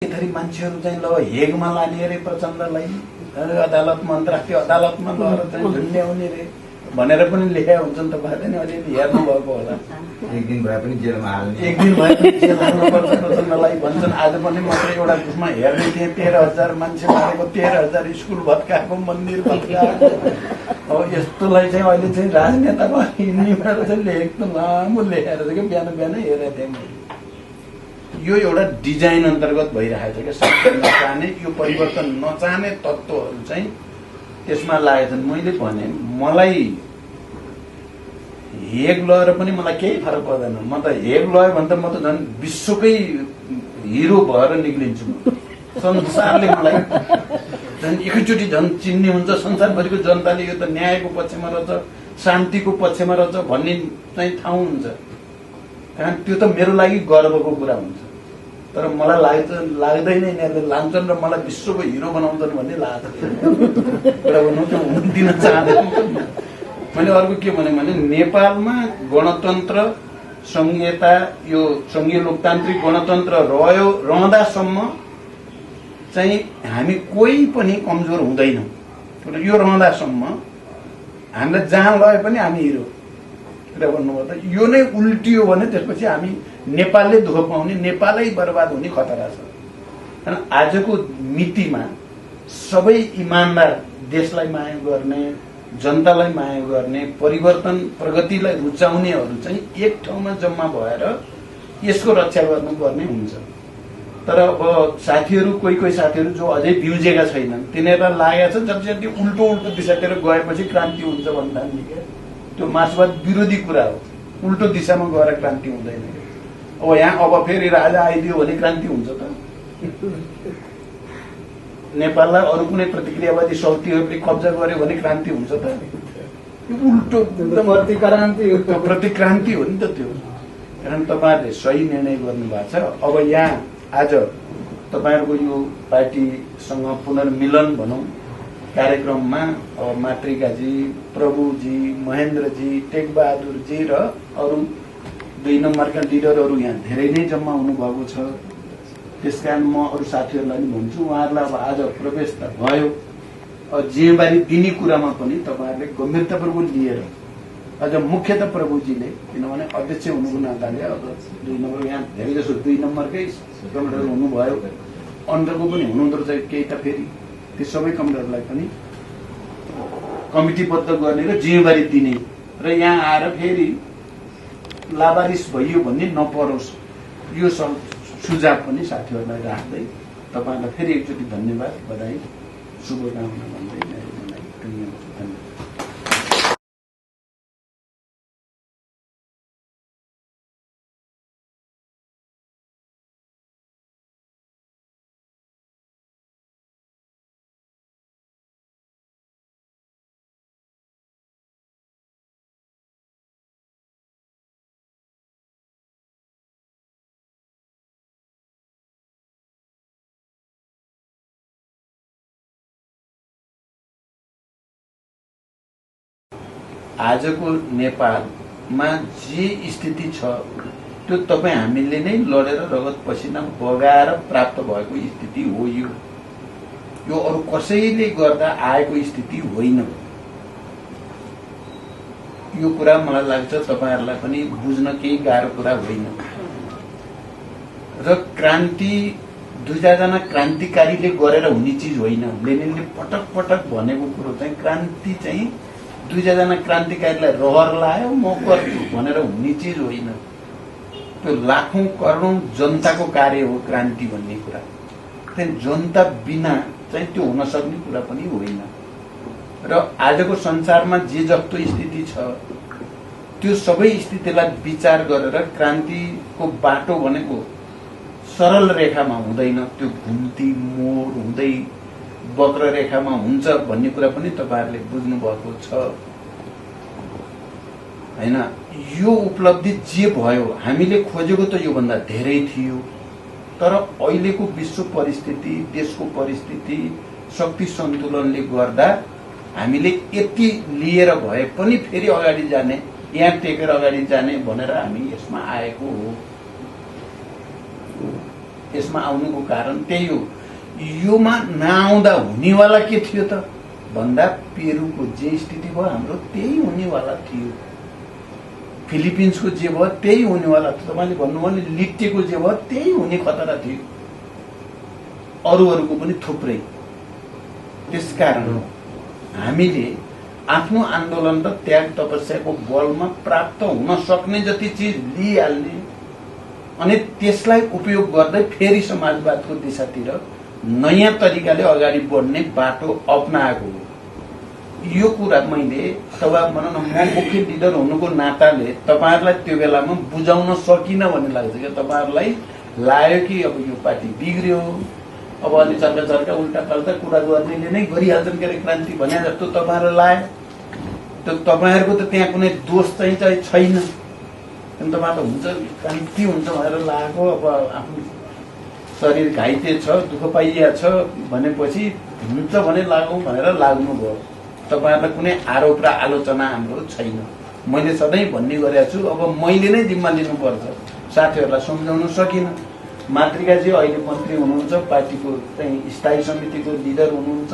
थरी मान्छेहरू चाहिँ ल हेगमा लाने रे प्रचण्डलाई अदालतमा अन्तर्राष्ट्रिय अदालतमा लगेर चाहिँ झुन्ड्याउने रे भनेर पनि लेखा हुन्छ नि तपाईहरुले नि अलिअलि हेर्नु भएको होला। एक दिन भए पनि जेलमा हाल्ने, एक दिन भए पनि जेल हाल्नुपर्छ प्रचण्डलाई भन्छन्। आज पनि मात्रै एउटा उसमा हेर्ने थिएँ 13,000 मान्छे मारेको, 13,000 स्कुल भत्काएको, मन्दिर भत्काएको। अब यस्तोलाई चाहिँ अहिले चाहिँ राजनेतामा हिँड्नेबाट चाहिँ लेखेको लामो लेखेर चाहिँ बिहान बिहानै हेरेको थिएँ मैले। यो एउटा डिजाइन अन्तर्गत भइरहेको छ क्या। संस्कार नचाहने, यो परिवर्तन नचाहने तत्त्वहरू चाहिँ त्यसमा लागेछन्। मैले भने मलाई हेग लगेर पनि मलाई केही फरक पर्दैन। म त हेग लयो भने त म त झन् विश्वकै हिरो भएर निक्लिन्छु। संसारले मलाई झन् एकैचोटि झन् चिन्ने हुन्छ। संसारभरिको जनताले यो त न्यायको पक्षमा रहेछ, शान्तिको पक्षमा रहेछ भन्ने चाहिँ ठाउँ हुन्छ। कारण त्यो त मेरो लागि गर्वको कुरा हुन्छ। तर मलाई लाग्दैन यिनीहरूले लान्छन् र मलाई विश्वको हिरो बनाउँछन् भन्ने लाग्छ। एउटा भन्नु त्यो दिन चाहँदैन। मैले अर्को के भने नेपालमा गणतन्त्र संघीयता, यो संघीय लोकतान्त्रिक गणतन्त्र रहँदासम्म चाहिँ हामी कोही पनि कमजोर हुँदैनौँ। यो रहँदासम्म हामीलाई जहाँ लगे पनि हामी हिरो भन्नुभयो। त यो नै उल्टियो भने त्यसपछि हामी नेपालले दुःख पाउने, नेपालै बर्बाद हुने खतरा छ। कारण आजको मितिमा सबै इमानदार, देशलाई माया गर्ने, जनतालाई माया गर्ने, परिवर्तन प्रगतिलाई रुचाउनेहरू चाहिँ एक ठाउँमा जम्मा भएर यसको रक्षा गर्नुपर्ने हुन्छ। तर अब साथीहरू, कोही साथीहरू जो अझै बिउजेका छैनन् तिनीहरूलाई लागेको छ जति जति उल्टो उल्टो दिशातिर गएपछि क्रान्ति हुन्छ भन्ने क्या। त्यो मार्क्सवाद विरोधी कुरा हो। उल्टो दिशामा गएर क्रान्ति हुँदैन। अब यहाँ अब फेरि राजा आइदियो भने क्रान्ति हुन्छ त? नेपाललाई अरू कुनै प्रतिक्रियावादी शक्तिहरूले कब्जा गर्यो भने क्रान्ति हुन्छ त? उल्टो प्रतिक्रान्ति हो नि त त्यो। कारण तपाईँहरूले सही निर्णय गर्नुभएको छ। अब यहाँ आज तपाईँहरूको यो पार्टीसँग पुनर्मिलन भनौँ कार्यक्रममा मातृकाजी, प्रभुजी, महेन्द्रजी, टेकबहादुरजी र अरू 2 नम्बरका लिडरहरू यहाँ धेरै नै जम्मा हुनुभएको छ। त्यसकारण म अरू साथीहरूलाई पनि भन्छु, उहाँहरूलाई अब आज प्रवेश त भयो, जिम्मेवारी दिने कुरामा पनि तपाईँहरूले गम्भीरतापूर्वक लिएर, अझ मुख्यतः प्रभुजीले, किनभने अध्यक्ष हुनुको नाताले अब 2 नम्बर यहाँ धेरै जसो 2 नम्बरकै कमिटीहरू हुनुभयो, अन्डरको पनि हुनुहुँदो रहेछ केही त। फेरि ती सबै कमिटीहरूलाई पनि कमिटीबद्ध गर्ने र जिम्मेवारी दिने र यहाँ आएर फेरि लावारिस भइयो भन्ने नपरोस्, यो सुझाव पनि साथीहरूलाई राख्दै तपाईँहरूलाई फेरि एकचोटि धन्यवाद, बधाई, शुभकामना भन्दै मेरो मलाई धन्यवाद। आजको नेपालमा जे स्थिति छ त्यो तपाईँ हामीले नै लडेर रगत पसिना बगाएर प्राप्त भएको स्थिति हो। यो अरू कसैले गर्दा आएको स्थिति होइन। यो कुरा मलाई लाग्छ तपाईँहरूलाई पनि बुझ्न केही गाह्रो कुरा होइन। र क्रान्ति 2-4 जना क्रान्तिकारीले गरेर हुने चिज होइन। लेनिनले पटक पटक भनेको कुरो चाहिँ क्रान्ति चाहिँ 2-4 जना क्रान्तिकारीलाई रहर लायो म गर्छु भनेर हुने चिज होइन। त्यो लाखौं करोडौं जनताको कार्य हो क्रान्ति भन्ने कुरा। त्यही जनता बिना चाहिँ त्यो हुन सक्ने कुरा पनि होइन। र आजको संसारमा जे जस्तो स्थिति छ त्यो सबै स्थितिलाई विचार गरेर क्रान्तिको बाटो भनेको सरल रेखामा हुँदैन, त्यो घुम्ती मोड हुँदै वक्र रेखामा हुन्छ भन्ने कुरा पनि तपाईहरुले बुझ्नु भएको छ हैन। यो उपलब्धि जे भयो हामीले खोजेको त यो भन्दा धेरै थियो, तर अहिलेको विश्व परिस्थिति, देशको परिस्थिति, शक्ति सन्तुलनले गर्दा हामीले यति लिएर भए पनि फेरि अगाडि जाने, यहाँ टेकेर अगाडि जाने भनेर हामी यसमा आएको हो। यसमा आउनुको कारण त्यही हो। योमा नआउँदा हुनेवाला के थियो त भन्दा पेरुको जे स्थिति भयो हाम्रो त्यही हुनेवाला थियो, फिलिपिन्सको जे भयो त्यही हुनेवाला थियो, तपाईँले भन्नुभयो नि लिट्टेको जे भयो त्यही हुने खतरा थियो, अरूहरूको पनि थुप्रै। त्यसकारण हामीले आफ्नो आन्दोलन र त्याग तपस्याको बलमा प्राप्त हुन सक्ने जति चिज लिइहाल्ने अनि त्यसलाई उपयोग गर्दै फेरि समाजवादको दिशातिर नयाँ तरिकाले अगाडि बढ्ने बाटो अपनाएको हो। यो कुरा मैले अथवा भनौँ न म मुख्य लिडर हुनुको नाताले तपाईँहरूलाई त्यो बेलामा बुझाउन सकिनँ भन्ने लाग्छ क्या। तपाईँहरूलाई लाग्यो कि अब यो पार्टी बिग्रियो, अब अलि चर्का चर्का उल्टा पाल्टा कुरा गर्नेले नै गरिहाल्छन् के अरे क्रान्ति भने जस्तो तपाईँहरूलाई लाग्यो। त्यो तपाईँहरूको त त्यहाँ कुनै दोष चाहिँ छैन, अनि तपाईँको हुन्छ क्रान्ति हुन्छ भनेर लागेको। अब आफ्नो शरीर घाइते छ, दुःख पाइएको छ भनेपछि हुन्छ भने लागौँ भनेर लाग्नुभयो। तपाईँहरूलाई कुनै आरोप र आलोचना हाम्रो छैन। मैले सधैँ भन्ने गरेको छु, अब मैले नै जिम्मा लिनुपर्छ। साथीहरूलाई सम्झाउन सकिनँ। मातृकाजी अहिले मन्त्री हुनुहुन्छ, पार्टीको चाहिँ स्थायी समितिको लिडर हुनुहुन्छ।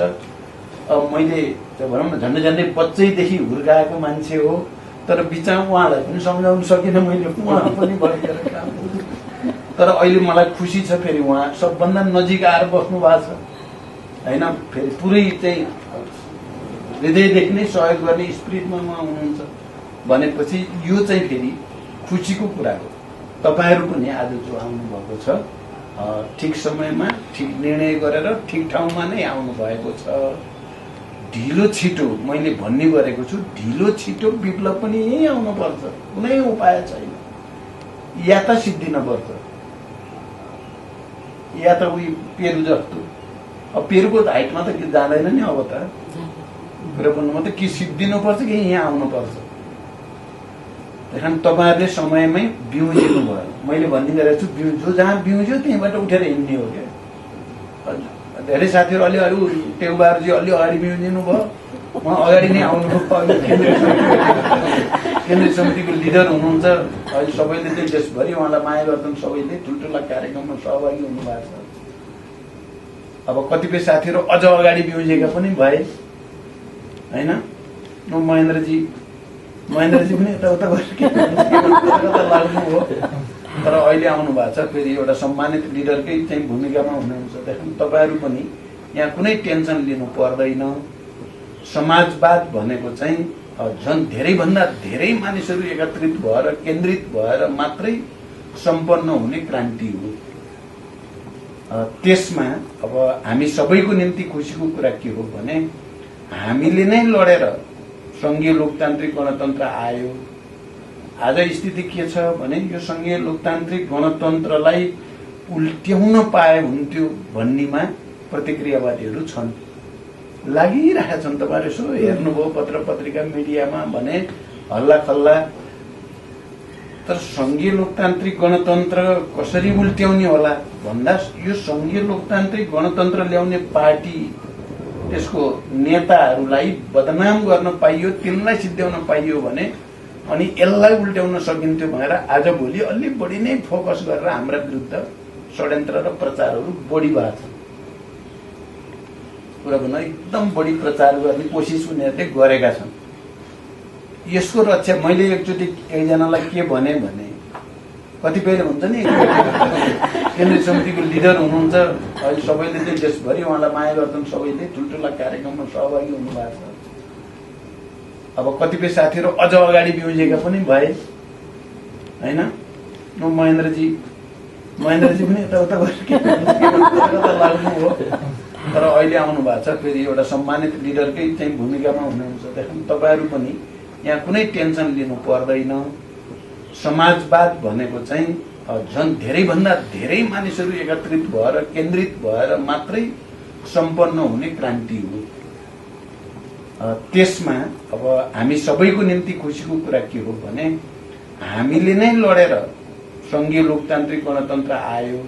अब मैले भनौँ न झन्डै झन्डै बच्चैदेखि हुर्काएको मान्छे हो, तर बिचमा उहाँलाई पनि सम्झाउन सकिनँ मैले, उहाँ पनि भइदिएर काम। तर अहिले मलाई खुसी छ, फेरि उहाँ सबभन्दा नजिक आएर बस्नु भएको छ होइन। फेरि पुरै चाहिँ हृदयदेखि नै सहयोग गर्ने स्पिरिटमा उहाँ हुनुहुन्छ भनेपछि यो चाहिँ फेरि खुसीको कुरा हो। तपाईँहरू पनि आज जो आउनुभएको छ ठिक समयमा ठिक निर्णय गरेर ठिक ठाउँमा नै आउनु भएको छ। ढिलो छिटो मैले भन्ने गरेको छु, ढिलो छिटो विप्लव पनि यही आउनुपर्छ, कुनै उपाय छैन। या त सिद्धिनुपर्छ या त उही पेरु जस्तो। अब पेरुको हाइटमा त जाँदैन नि अब त कुरा भन्नुमा त कि सिद्धिनुपर्छ कि यहाँ आउनुपर्छ। त्यहाँदेखि तपाईँहरूले समयमै बिउजिनु भयो। मैले भन्ने गरेको छु, जो जहाँ बिउज्यो त्यहीँबाट उठेर हिँड्ने हो क्या। धेरै साथीहरू अलि टेउबारजी अलि अगाडि बिउजिनु भयो, उहाँ अगाडि नै आउनुभयो। केन्द्रीय समितिको लिडर हुनुहुन्छ अहिले, सबैले चाहिँ देशभरि उहाँलाई माया गर्छन्, सबैले ठुल्ठुला कार्यक्रममा सहभागी हुनुभएको छ। अब कतिपय साथीहरू अझ अगाडि बिउजेका पनि भए होइन। महेन्द्रजी पनि यताउता लाग्नुभयो, तर अहिले आउनु भएको छ। फेरि एउटा सम्मानित लिडरकै चाहिँ भूमिकामा हुनुहुन्छ। देखि तपाईँहरू पनि यहाँ कुनै टेन्सन लिनु पर्दैन। समाजवाद भनेको चाहिँ झन् धेरैभन्दा धेरै मानिसहरू एकत्रित भएर केन्द्रित भएर मात्रै सम्पन्न हुने क्रान्ति हो। त्यसमा अब हामी सबैको निम्ति खुसीको कुरा के हो भने हामीले नै लडेर संघीय लोकतान्त्रिक गणतन्त्र आयो। आज स्थिति के छ भने यो संघीय लोकतान्त्रिक गणतन्त्रलाई उल्ट्याउन पाए हुन्थ्यो भन्नेमा प्रतिक्रियावादीहरू छन्, लागिरहेका छन्। तपाईँहरू यसो हेर्नुभयो पत्र पत्रिका मिडियामा भने हल्ला खल्ला। तर संघीय लोकतान्त्रिक गणतन्त्र कसरी उल्ट्याउने होला भन्दा यो संघीय लोकतान्त्रिक गणतन्त्र ल्याउने पार्टी त्यसको नेताहरूलाई बदनाम गर्न पाइयो, तिनलाई सिद्ध्याउन पाइयो भने अनि यसलाई उल्ट्याउन सकिन्थ्यो भनेर आज भोलि अलि बढी नै फोकस गरेर हाम्रा विरुद्ध षड्यन्त्र र प्रचारहरू बढी भएको छ। कुरा भन्न एकदम बढी प्रचार गर्ने कोसिस उनीहरूले गरेका छन्। यसको रक्षा मैले एकचोटि एकजनालाई के भने कतिपयले हुन्छ नि केन्द्रीय समितिको लिडर हुनुहुन्छ अहिले, सबैले चाहिँ देशभरि उहाँलाई माया गर्छन्, सबैले ठुल्ठुला कार्यक्रममा सहभागी हुनुभएको छ। अब कतिपय साथीहरू अझ अगाडि बिउजेका पनि भए होइन। महेन्द्रजी पनि यताउता लाग्नुभयो, तर अहिले आउनु भएको छ। फेरि एउटा सम्मानित लिडरकै चाहिँ भूमिकामा हुनुहुन्छ। देखि तपाईँहरू पनि यहाँ कुनै टेन्सन लिनु पर्दैन। समाजवाद भनेको चाहिँ झन् धेरैभन्दा धेरै मानिसहरू एकत्रित भएर केन्द्रित भएर मात्रै सम्पन्न हुने क्रान्ति हो। त्यसमा अब हामी सबैको निम्ति खुसीको कुरा के हो भने हामीले नै लडेर संघीय लोकतान्त्रिक गणतन्त्र आयो।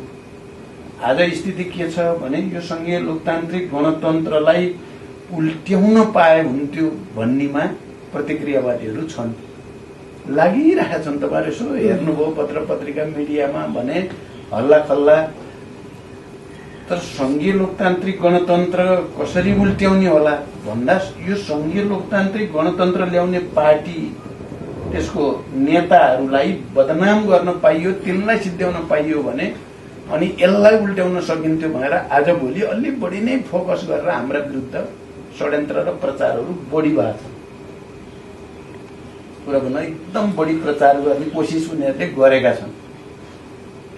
आज स्थिति के छ भने यो संघीय लोकतान्त्रिक गणतन्त्रलाई उल्ट्याउन पाए हुन्थ्यो भन्नेमा प्रतिक्रियावादीहरू छन्, लागिरहेका छन्। तपाईँहरू यसो हेर्नुभयो पत्र पत्रिका मिडियामा भने हल्ला खल्ला। तर संघीय लोकतान्त्रिक गणतन्त्र कसरी उल्ट्याउने होला भन्दा यो संघीय लोकतान्त्रिक गणतन्त्र ल्याउने पार्टी त्यसको नेताहरूलाई बदनाम गर्न पाइयो, तिनलाई सिद्ध्याउन पाइयो भने अनि यसलाई उल्ट्याउन सकिन्थ्यो भनेर आजभोलि अलि बढी नै फोकस गरेर हाम्रा विरुद्ध षड्यन्त्र र प्रचारहरू बढी भएको छ। कुरा भन्न एकदम बढी प्रचार गर्ने कोसिस उनीहरूले गरेका छन्।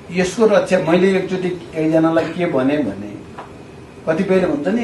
यसको रक्षा मैले एकचोटि एकजनालाई के भने कतिपयले भन्छ नि